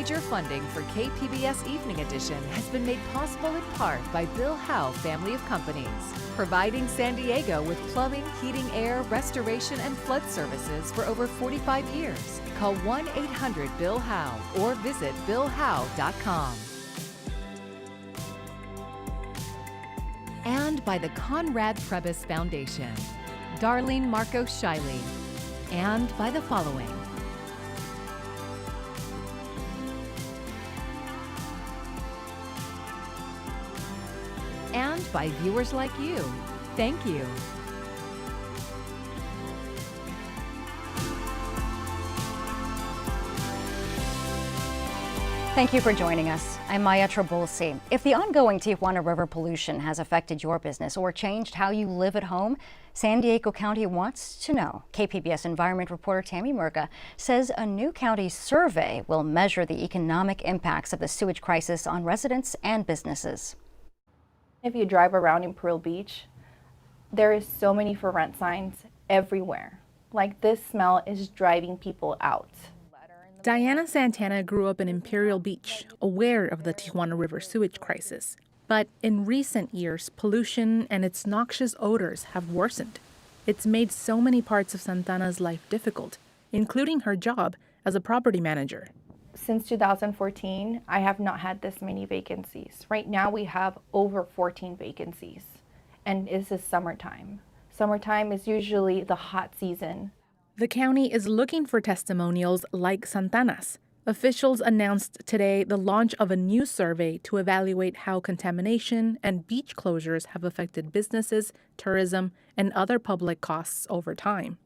Major funding for KPBS Evening Edition has been made possible in part by Bill Howe Family of Companies, providing San Diego with plumbing, heating, air, restoration, and flood services for over 45 years. Call 1-800-BILL-HOWE or visit billhowe.com. And by the Conrad Prebys Foundation, Darlene Marco Shiley, and by the following. And by viewers like you. Thank you. Thank you for joining us. I'm Maya Trabulsi. If the ongoing Tijuana River pollution has affected your business or changed how you live at home, San Diego County wants to know. KPBS environment reporter Tammy Murga says a new county survey will measure the economic impacts of the sewage crisis on residents and businesses. If you drive around Imperial Beach, there is so many for rent signs everywhere. Like, this smell is driving people out. Diana Santana grew up in Imperial Beach, aware of the Tijuana River sewage crisis. But in recent years, pollution and its noxious odors have worsened. It's made so many parts of Santana's life difficult, including her job as a property manager. Since 2014, I have not had this many vacancies. Right now we have over 14 vacancies, and this is summertime. Summertime is usually the hot season. The county is looking for testimonials like Santana's. Officials announced today the launch of a new survey to evaluate how contamination and beach closures have affected businesses, tourism, and other public costs over time.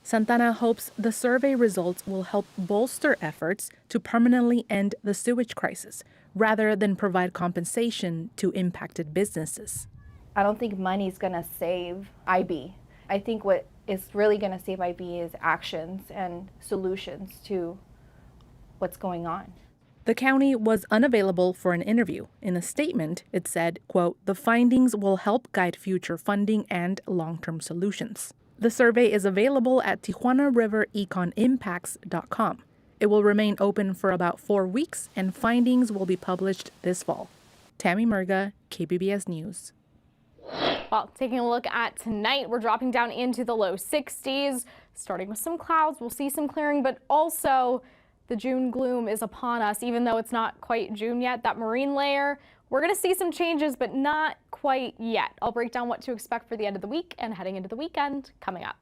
Santana hopes the survey results will help bolster efforts to permanently end the sewage crisis, rather than provide compensation to impacted businesses. I don't think money is going to save IB. I think what is really going to save IB is actions and solutions to what's going on. The county was unavailable for an interview. In a statement, it said, quote, "The findings will help guide future funding and long-term solutions." The survey is available at TijuanaRiverEconImpacts.com. It will remain open for about 4 weeks, and findings will be published this fall. Tammy Murga, KPBS News. Well, taking a look at tonight, we're dropping down into the low 60s, starting with some clouds. We'll see some clearing, but also the June gloom is upon us, even though it's not quite June yet. That marine layer, we're going to see some changes, but not quite yet. I'll break down what to expect for the end of the week and heading into the weekend coming up.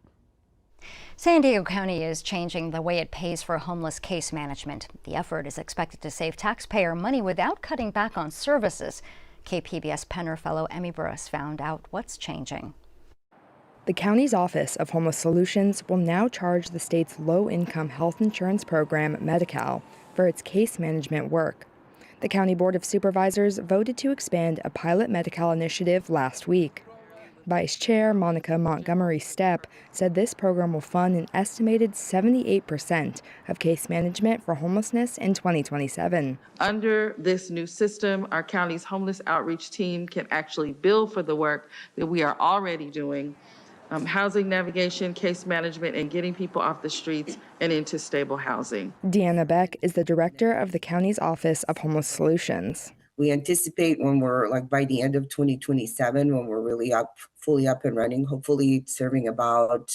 San Diego County is changing the way it pays for homeless case management. The effort is expected to save taxpayer money without cutting back on services. KPBS Penner fellow Emmy Burris found out what's changing. The county's Office of Homeless Solutions will now charge the state's low-income health insurance program, Medi-Cal, for its case management work. The County Board of Supervisors voted to expand a pilot Medi-Cal initiative last week. Vice Chair Monica Montgomery Stepp said this program will fund an estimated 78% of case management for homelessness in 2027. Under this new system, our county's homeless outreach team can actually bill for the work that we are already doing. Housing navigation, case management, and getting people off the streets and into stable housing. Deanna Beck is the director of the county's Office of Homeless Solutions. We anticipate when we're by the end of 2027, when we're really fully up and running, hopefully serving about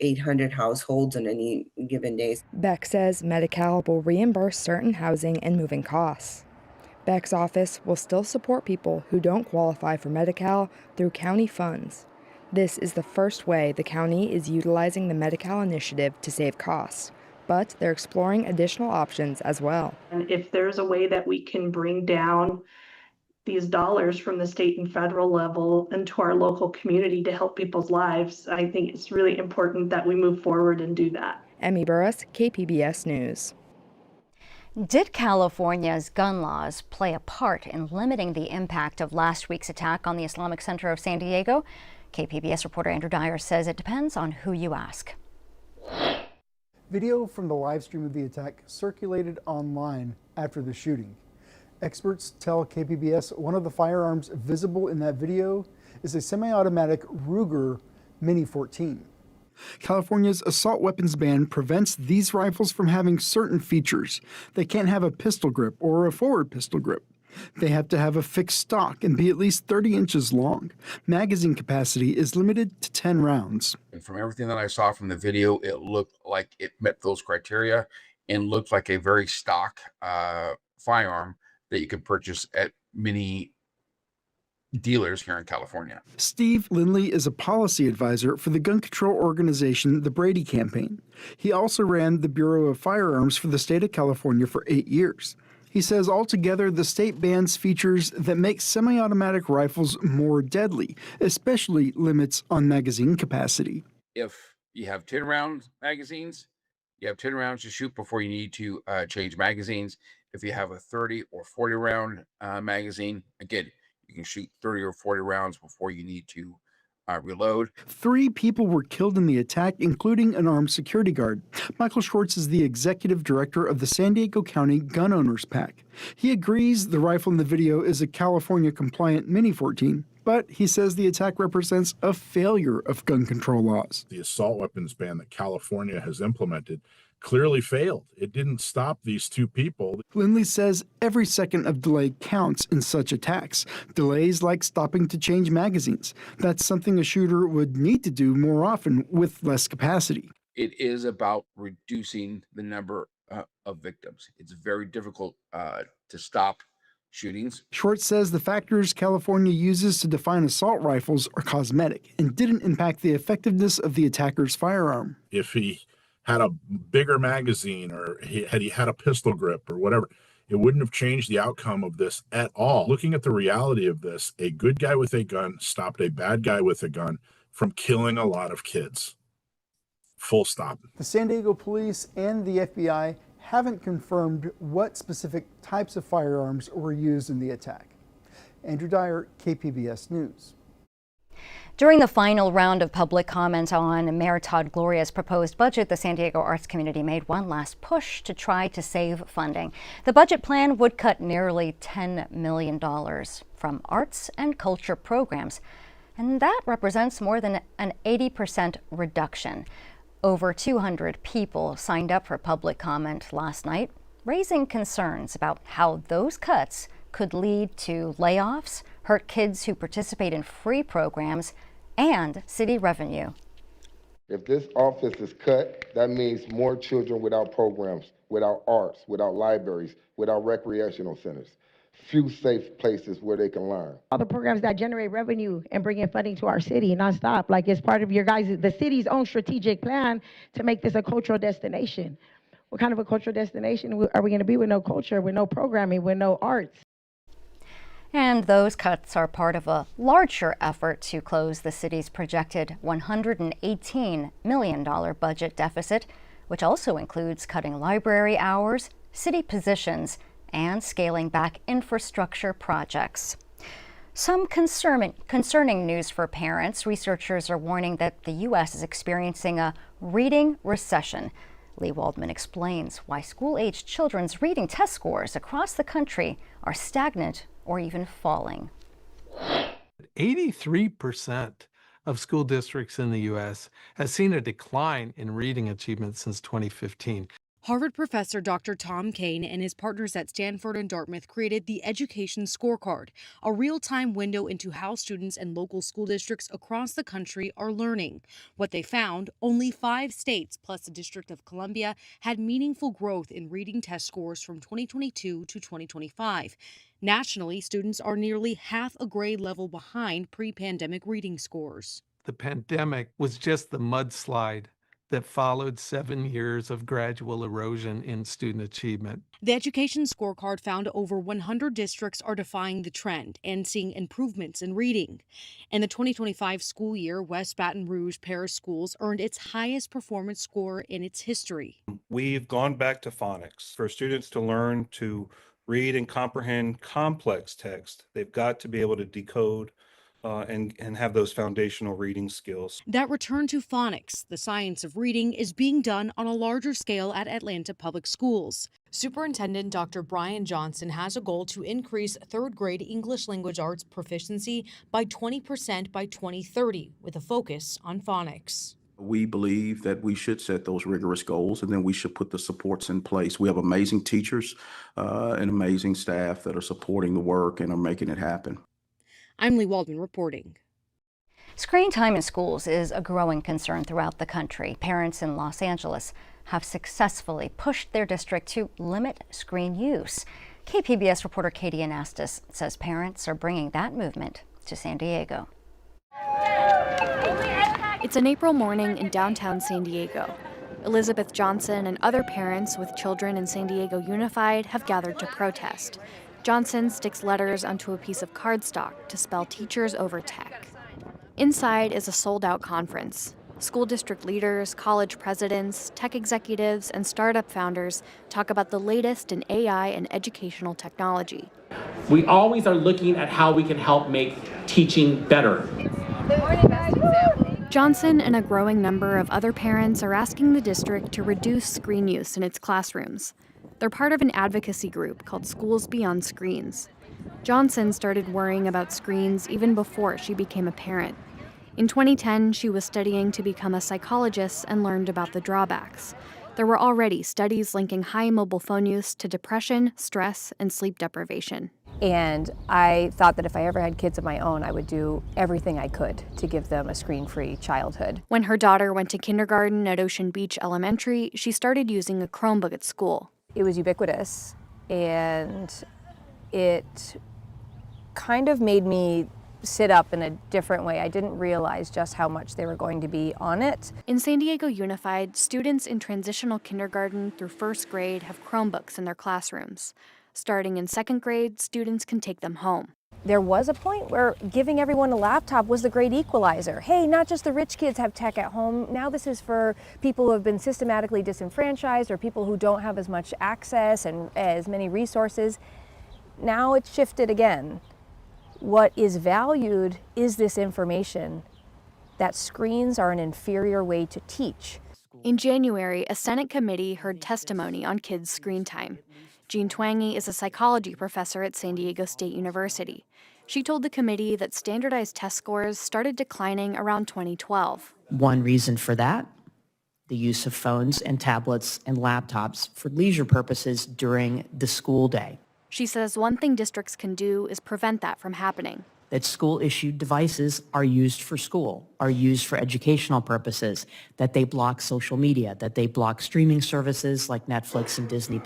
800 households on any given day. Beck says Medi-Cal will reimburse certain housing and moving costs. Beck's office will still support people who don't qualify for Medi-Cal through county funds. This is the first way the county is utilizing the Medi-Cal initiative to save costs, but they're exploring additional options as well. And if there's a way that we can bring down these dollars from the state and federal level into our local community to help people's lives, I think it's really important that we move forward and do that. Emmy Burris, KPBS News. Did California's gun laws play a part in limiting the impact of last week's attack on the Islamic Center of San Diego? KPBS reporter Andrew Dyer says it depends on who you ask. Video from the live stream of the attack circulated online after the shooting. Experts tell KPBS one of the firearms visible in that video is a semi-automatic Ruger Mini 14. California's assault weapons ban prevents these rifles from having certain features. They can't have a pistol grip or a forward pistol grip. They have to have a fixed stock and be at least 30 inches long. Magazine capacity is limited to 10 rounds. And from everything that I saw from the video, it looked like it met those criteria and looked like a very stock firearm that you could purchase at many dealers here in California. Steve Lindley is a policy advisor for the gun control organization, the Brady Campaign. He also ran the Bureau of Firearms for the state of California for 8 years. He says altogether, the state bans features that make semi-automatic rifles more deadly, especially limits on magazine capacity. If you have 10 round magazines, you have 10 rounds to shoot before you need to change magazines. If you have a 30 or 40 round magazine, again, you can shoot 30 or 40 rounds before you need to reload. 3 people were killed in the attack, including an armed security guard. Michael Schwartz is the executive director of the San Diego County Gun Owners PAC. He agrees the rifle in the video is a California-compliant Mini-14, but he says the attack represents a failure of gun control laws. The assault weapons ban that California has implemented clearly failed. It didn't stop these 2 people. Lindley says every second of delay counts in such attacks. Delays like stopping to change magazines. That's something a shooter would need to do more often with less capacity. It is about reducing the number of victims. It's very difficult to stop shootings. Schwartz says the factors California uses to define assault rifles are cosmetic and didn't impact the effectiveness of the attacker's firearm. If he had a bigger magazine or he had a pistol grip or whatever, it wouldn't have changed the outcome of this at all. Looking at the reality of this, a good guy with a gun stopped a bad guy with a gun from killing a lot of kids. Full stop. The San Diego police and the FBI haven't confirmed what specific types of firearms were used in the attack. Andrew Dyer, KPBS News. During the final round of public comment on Mayor Todd Gloria's proposed budget, the San Diego arts community made one last push to try to save funding. The budget plan would cut nearly $10 million from arts and culture programs, and that represents more than an 80% reduction. Over 200 people signed up for public comment last night, raising concerns about how those cuts could lead to layoffs, hurt kids who participate in free programs, and city revenue. If this office is cut, that means more children without programs, without arts, without libraries, without recreational centers, few safe places where they can learn. All the programs that generate revenue and bring in funding to our city nonstop, like it's part of the city's own strategic plan to make this a cultural destination. What kind of a cultural destination are we going to be with no culture, with no programming, with no arts? And those cuts are part of a larger effort to close the city's projected $118 million budget deficit, which also includes cutting library hours, city positions, and scaling back infrastructure projects. Some concerning news for parents. Researchers are warning that the U.S. is experiencing a reading recession. Lee Waldman explains why school-aged children's reading test scores across the country are stagnant or even falling. 83% of school districts in the U.S. has seen a decline in reading achievement since 2015. Harvard professor Dr. Tom Kane and his partners at Stanford and Dartmouth created the Education Scorecard, a real-time window into how students and local school districts across the country are learning. What they found, only 5 states plus the District of Columbia had meaningful growth in reading test scores from 2022 to 2025. Nationally, students are nearly half a grade level behind pre-pandemic reading scores. The pandemic was just the mudslide that followed 7 years of gradual erosion in student achievement. The Education Scorecard found over 100 districts are defying the trend and seeing improvements in reading. In the 2025 school year, West Baton Rouge Parish Schools earned its highest performance score in its history. We've gone back to phonics. For students to learn to read and comprehend complex text, they've got to be able to decode and have those foundational reading skills. That return to phonics, the science of reading, is being done on a larger scale at Atlanta Public Schools. Superintendent Dr. Brian Johnson has a goal to increase third grade English language arts proficiency by 20% by 2030, with a focus on phonics. We believe that we should set those rigorous goals, and then we should put the supports in place. We have amazing teachers and amazing staff that are supporting the work and are making it happen. I'm Lee Waldman reporting. Screen time in schools is a growing concern throughout the country. Parents in Los Angeles have successfully pushed their district to limit screen use. KPBS reporter Katie Anastas says parents are bringing that movement to San Diego. It's an April morning in downtown San Diego. Elizabeth Johnson and other parents with children in San Diego Unified have gathered to protest. Johnson sticks letters onto a piece of cardstock to spell teachers over tech. Inside is a sold-out conference. School district leaders, college presidents, tech executives, and startup founders talk about the latest in AI and educational technology. We always are looking at how we can help make teaching better. Johnson and a growing number of other parents are asking the district to reduce screen use in its classrooms. They're part of an advocacy group called Schools Beyond Screens. Johnson started worrying about screens even before she became a parent. In 2010, she was studying to become a psychologist and learned about the drawbacks. There were already studies linking high mobile phone use to depression, stress, and sleep deprivation. And I thought that if I ever had kids of my own, I would do everything I could to give them a screen-free childhood. When her daughter went to kindergarten at Ocean Beach Elementary, she started using a Chromebook at school. It was ubiquitous, and it kind of made me sit up in a different way. I didn't realize just how much they were going to be on it. In San Diego Unified, students in transitional kindergarten through first grade have Chromebooks in their classrooms. Starting in second grade, students can take them home. There was a point where giving everyone a laptop was the great equalizer. Hey, not just the rich kids have tech at home. Now this is for people who have been systematically disenfranchised or people who don't have as much access and as many resources. Now it's shifted again. What is valued is this information that screens are an inferior way to teach. In January, a Senate committee heard testimony on kids' screen time. Jean Twangy is a psychology professor at San Diego State University. She told the committee that standardized test scores started declining around 2012. One reason for that, the use of phones and tablets and laptops for leisure purposes during the school day. She says one thing districts can do is prevent that from happening. That school-issued devices are used for school, are used for educational purposes, that they block social media, that they block streaming services like Netflix and Disney+,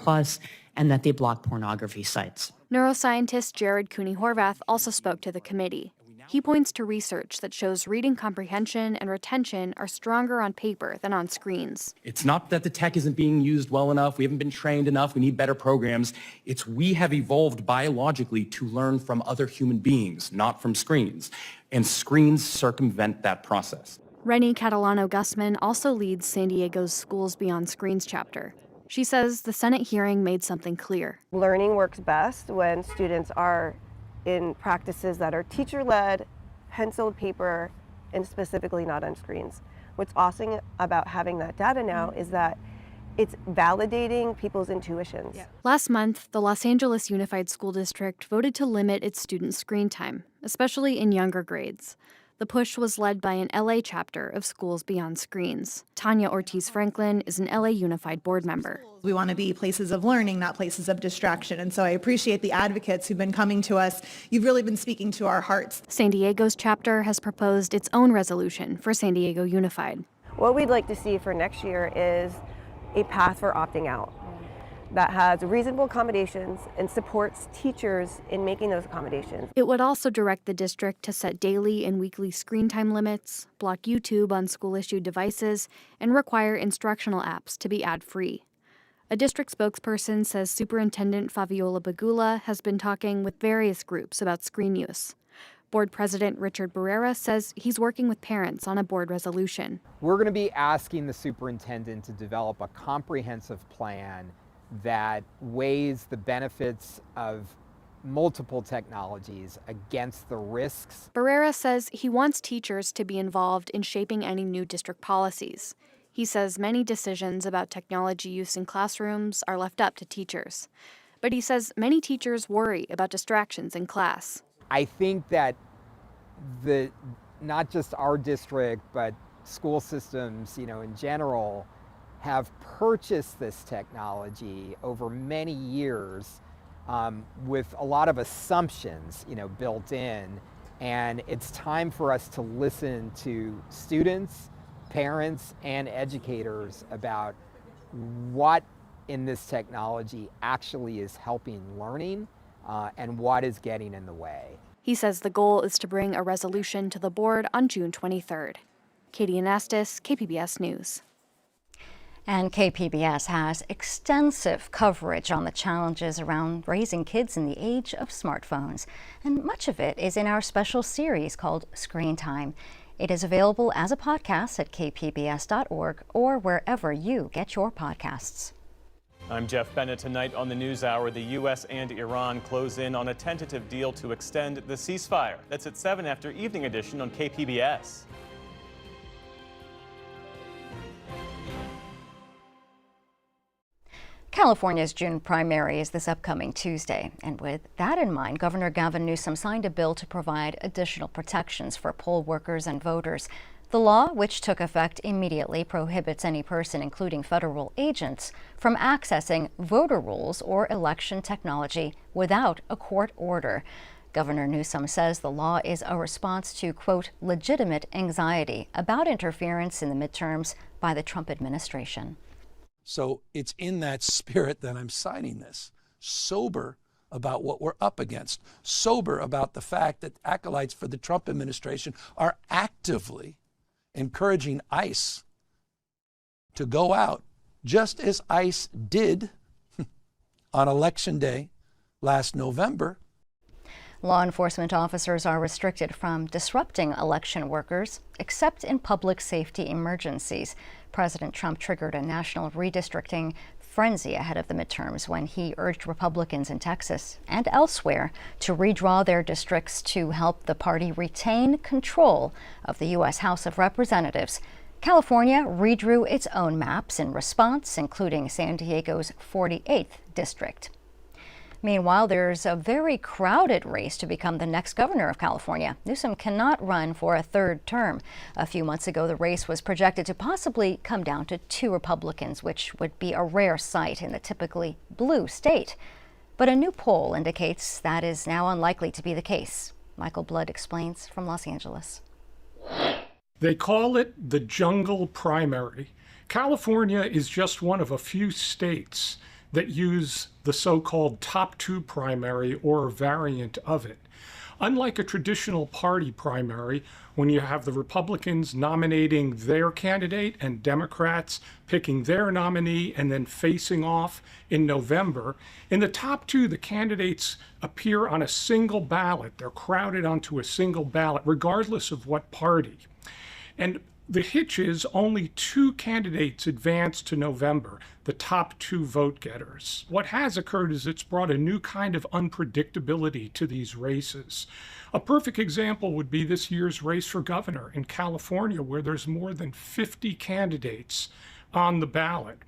and that they block pornography sites. Neuroscientist Jared Cooney-Horvath also spoke to the committee. He points to research that shows reading comprehension and retention are stronger on paper than on screens. It's not that the tech isn't being used well enough, we haven't been trained enough, we need better programs. It's we have evolved biologically to learn from other human beings, not from screens. And screens circumvent that process. Rennie Catalano-Gusman also leads San Diego's Schools Beyond Screens chapter. She says the Senate hearing made something clear. Learning works best when students are in practices that are teacher-led, penciled paper, and specifically not on screens. What's awesome about having that data now is that it's validating people's intuitions. Last month, the Los Angeles Unified School District voted to limit its student screen time, especially in younger grades. The push was led by an LA chapter of Schools Beyond Screens. Tanya Ortiz-Franklin is an LA Unified board member. We want to be places of learning, not places of distraction. And so I appreciate the advocates who've been coming to us. You've really been speaking to our hearts. San Diego's chapter has proposed its own resolution for San Diego Unified. What we'd like to see for next year is a path for opting out that has reasonable accommodations and supports teachers in making those accommodations. It would also direct the district to set daily and weekly screen time limits, block YouTube on school-issued devices, and require instructional apps to be ad-free. A district spokesperson says Superintendent Fabiola Bagula has been talking with various groups about screen use. Board President Richard Barrera says he's working with parents on a board resolution. We're going to be asking the superintendent to develop a comprehensive plan that weighs the benefits of multiple technologies against the risks. Barrera says he wants teachers to be involved in shaping any new district policies. He says many decisions about technology use in classrooms are left up to teachers. But he says many teachers worry about distractions in class. I think that not just our district, but school systems, in general, have purchased this technology over many years with a lot of assumptions, built in. And it's time for us to listen to students, parents, and educators about what in this technology actually is helping learning and what is getting in the way. He says the goal is to bring a resolution to the board on June 23rd. Katie Anastas, KPBS News. And KPBS has extensive coverage on the challenges around raising kids in the age of smartphones. And much of it is in our special series called Screen Time. It is available as a podcast at kpbs.org or wherever you get your podcasts. I'm Jeff Bennett. Tonight on the NewsHour, the U.S. and Iran close in on a tentative deal to extend the ceasefire. That's at 7 after Evening Edition on KPBS. California's June primary is this upcoming Tuesday, and with that in mind, Governor Gavin Newsom signed a bill to provide additional protections for poll workers and voters. The law, which took effect immediately, prohibits any person, including federal agents, from accessing voter rolls or election technology without a court order. Governor Newsom says the law is a response to, quote, legitimate anxiety about interference in the midterms by the Trump administration. So it's in that spirit that I'm signing this, sober about what we're up against, sober about the fact that acolytes for the Trump administration are actively encouraging ICE to go out, just as ICE did on Election Day last November. Law enforcement officers are restricted from disrupting election workers, except in public safety emergencies. President Trump triggered a national redistricting frenzy ahead of the midterms when he urged Republicans in Texas and elsewhere to redraw their districts to help the party retain control of the U.S. House of Representatives. California redrew its own maps in response, including San Diego's 48th district. Meanwhile, there's a very crowded race to become the next governor of California. Newsom cannot run for a third term. A few months ago, the race was projected to possibly come down to 2 Republicans, which would be a rare sight in the typically blue state. But a new poll indicates that is now unlikely to be the case. Michael Blood explains from Los Angeles. They call it the jungle primary. California is just one of a few states that use the so-called top 2 primary or a variant of it. Unlike a traditional party primary, when you have the Republicans nominating their candidate and Democrats picking their nominee and then facing off in November, in the top 2, the candidates appear on a single ballot. They're crowded onto a single ballot, regardless of what party. And the hitch is only 2 candidates advance to November, the top 2 vote getters. What has occurred is it's brought a new kind of unpredictability to these races. A perfect example would be this year's race for governor in California, where there's more than 50 candidates on the ballot.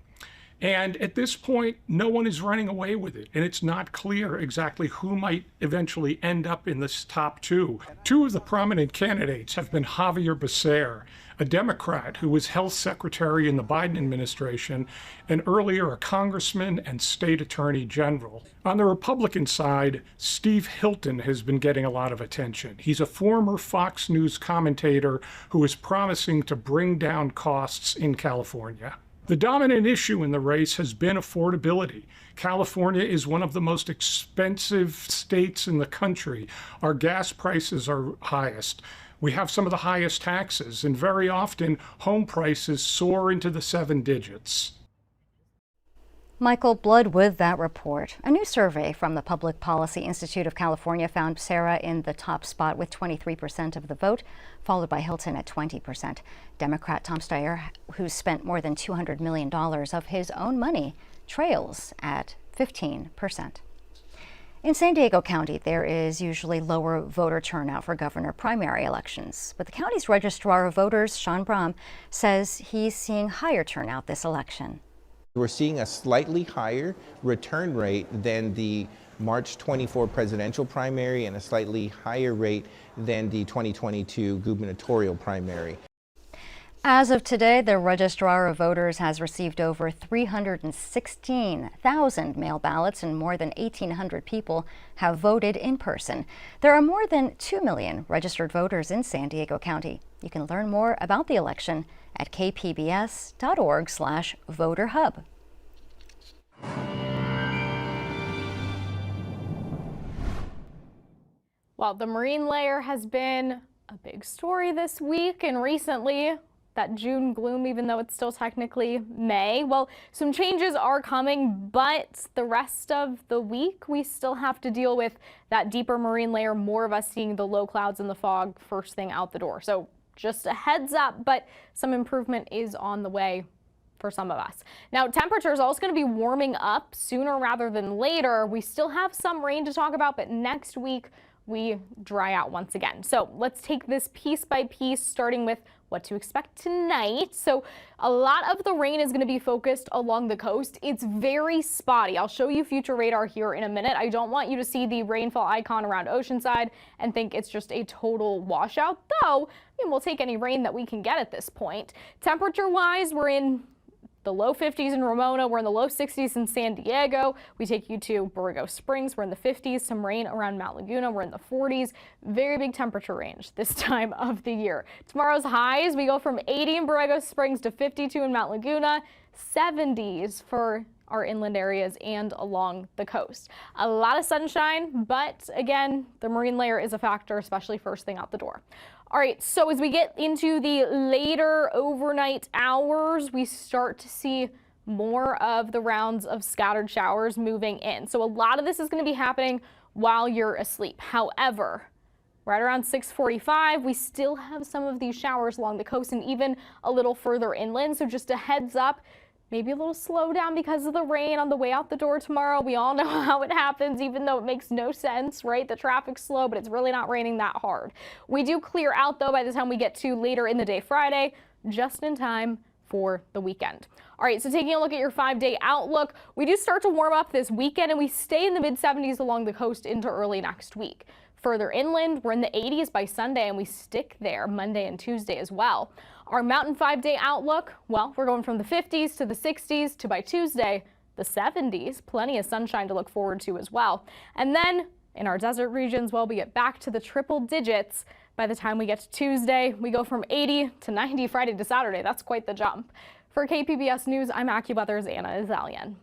And at this point, no one is running away with it, and it's not clear exactly who might eventually end up in this top 2. 2 of the prominent candidates have been Javier Becerra, a Democrat who was health secretary in the Biden administration, and earlier a congressman and state attorney general. On the Republican side, Steve Hilton has been getting a lot of attention. He's a former Fox News commentator who is promising to bring down costs in California. The dominant issue in the race has been affordability. California is one of the most expensive states in the country. Our gas prices are highest. We have some of the highest taxes, and very often home prices soar into the 7 digits. Michael Blood with that report. A new survey from the Public Policy Institute of California found Becerra in the top spot with 23% of the vote, followed by Hilton at 20%. Democrat Tom Steyer, who's spent more than $200 million of his own money, trails at 15%. In San Diego County, there is usually lower voter turnout for governor primary elections, but the county's registrar of voters, Sean Brom, says he's seeing higher turnout this election. We're seeing a slightly higher return rate than the March 24 presidential primary and a slightly higher rate than the 2022 gubernatorial primary. As of today, the Registrar of Voters has received over 316,000 mail ballots and more than 1,800 people have voted in person. There are more than 2 million registered voters in San Diego County. You can learn more about the election at kpbs.org/voterhub. Well, the marine layer has been a big story this week and recently. That June gloom, even though it's still technically May. Well, some changes are coming, but the rest of the week, we still have to deal with that deeper marine layer, more of us seeing the low clouds and the fog first thing out the door. So just a heads up, but some improvement is on the way for some of us. Now, temperature is also going to be warming up sooner rather than later. We still have some rain to talk about, but next week we dry out once again. So let's take this piece by piece, starting with what to expect tonight. So a lot of the rain is going to be focused along the coast. It's very spotty. I'll show you future radar here in a minute. I don't want you to see the rainfall icon around Oceanside and think it's just a total washout, though we'll take any rain that we can get at this point. Temperature wise, we're in the low 50s in Ramona. We're in the low 60s in San Diego. We take you to Borrego Springs. We're in the 50s. Some rain around Mount Laguna. We're in the 40s. Very big temperature range this time of the year. Tomorrow's highs, we go from 80 in Borrego Springs to 52 in Mount Laguna, 70s for our inland areas and along the coast. A lot of sunshine, but again, the marine layer is a factor, especially first thing out the door. All right, so as we get into the later overnight hours, we start to see more of the rounds of scattered showers moving in. So a lot of this is going to be happening while you're asleep. However, right around 6:45, we still have some of these showers along the coast and even a little further inland. So just a heads up, maybe a little slowdown because of the rain on the way out the door tomorrow. We all know how it happens, even though it makes no sense, right? The traffic's slow, but it's really not raining that hard. We do clear out, though, by the time we get to later in the day Friday, just in time for the weekend. All right, so taking a look at your 5-day outlook, we do start to warm up this weekend, and we stay in the mid-70s along the coast into early next week. Further inland, we're in the 80s by Sunday, and we stick there Monday and Tuesday as well. Our mountain 5-day outlook, well, we're going from the 50s to the 60s to by Tuesday, the 70s. Plenty of sunshine to look forward to as well. And then in our desert regions, well, we get back to the triple digits. By the time we get to Tuesday, we go from 80 to 90 Friday to Saturday. That's quite the jump. For KPBS News, I'm AccuWeather's Anna Azalian.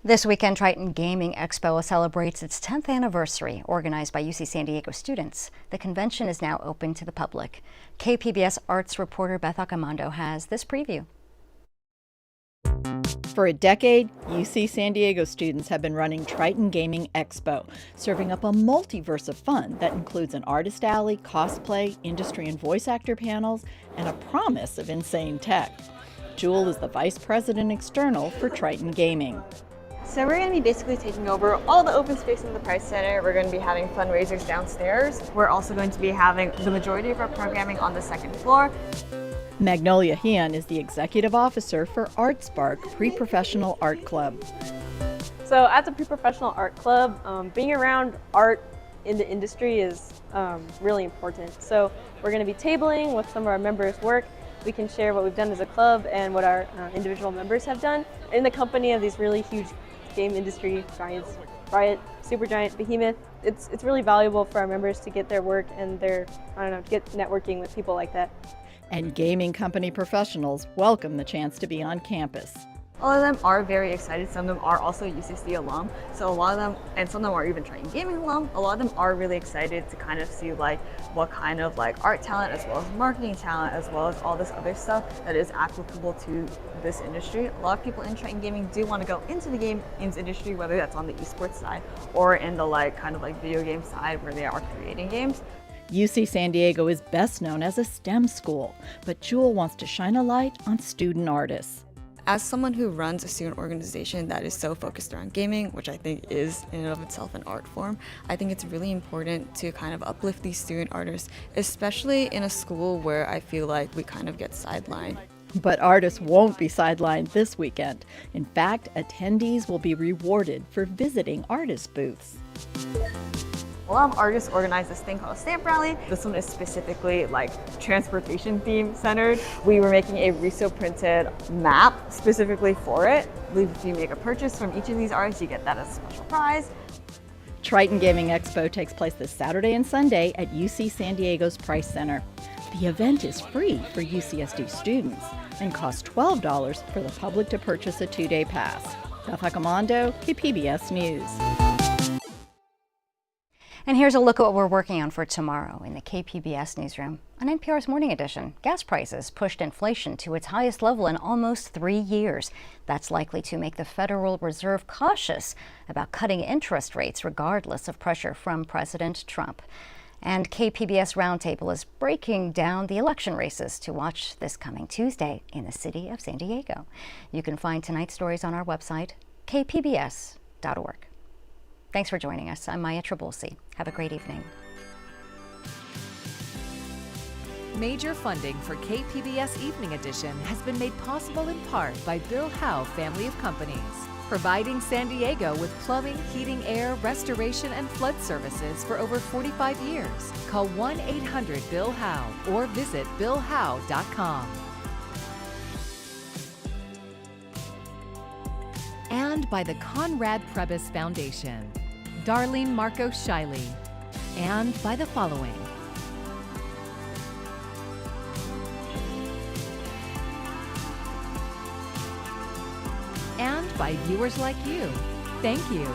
This weekend, Triton Gaming Expo celebrates its 10th anniversary, organized by UC San Diego students. The convention is now open to the public. KPBS arts reporter Beth Accomando has this preview. For a decade, UC San Diego students have been running Triton Gaming Expo, serving up a multiverse of fun that includes an artist alley, cosplay, industry and voice actor panels, and a promise of insane tech. Jewel is the vice president external for Triton Gaming. So we're going to be basically taking over all the open space in the Price Center. We're going to be having fundraisers downstairs. We're also going to be having the majority of our programming on the second floor. Magnolia Heon is the executive officer for ArtSpark Pre-Professional Art Club. So as a pre-professional art club, being around art in the industry is really important. So we're going to be tabling with some of our members' work. We can share what we've done as a club and what our individual members have done in the company of these really huge game industry giants, Riot, Supergiant, Behemoth. It's really valuable for our members to get their work and their, get networking with people like that. And gaming company professionals welcome the chance to be on campus. A lot of them are very excited. Some of them are also UCSD alum. So a lot of them, and some of them are even Triton Gaming alum. A lot of them are really excited to kind of see what kind of art talent, as well as marketing talent, as well as all this other stuff that is applicable to this industry. A lot of people in Triton Gaming do want to go into the games industry, whether that's on the esports side or in the video game side where they are creating games. UC San Diego is best known as a STEM school, but Jewel wants to shine a light on student artists. As someone who runs a student organization that is so focused around gaming, which I think is in and of itself an art form, I think it's really important to kind of uplift these student artists, especially in a school where I feel like we kind of get sidelined. But artists won't be sidelined this weekend. In fact, attendees will be rewarded for visiting artist booths. A lot of artists organize this thing called a stamp rally. This one is specifically like transportation theme centered. We were making a Riso printed map specifically for it. I believe if you make a purchase from each of these artists, you get that as a special prize. Triton Gaming Expo takes place this Saturday and Sunday at UC San Diego's Price Center. The event is free for UCSD students and costs $12 for the public to purchase a 2-day pass. Beth Accomando, KPBS News. And here's a look at what we're working on for tomorrow in the KPBS newsroom. On NPR's Morning Edition, gas prices pushed inflation to its highest level in almost 3 years. That's likely to make the Federal Reserve cautious about cutting interest rates regardless of pressure from President Trump. And KPBS Roundtable is breaking down the election races to watch this coming Tuesday in the city of San Diego. You can find tonight's stories on our website, kpbs.org. Thanks for joining us. I'm Maya Trabulsi. Have a great evening. Major funding for KPBS Evening Edition has been made possible in part by Bill Howe Family of Companies, providing San Diego with plumbing, heating, air, restoration, and flood services for over 45 years. Call 1-800-BILL-HOWE or visit billhowe.com. And by the Conrad Prebys Foundation, Darlene Marco Shiley, and by the following. And by viewers like you. Thank you.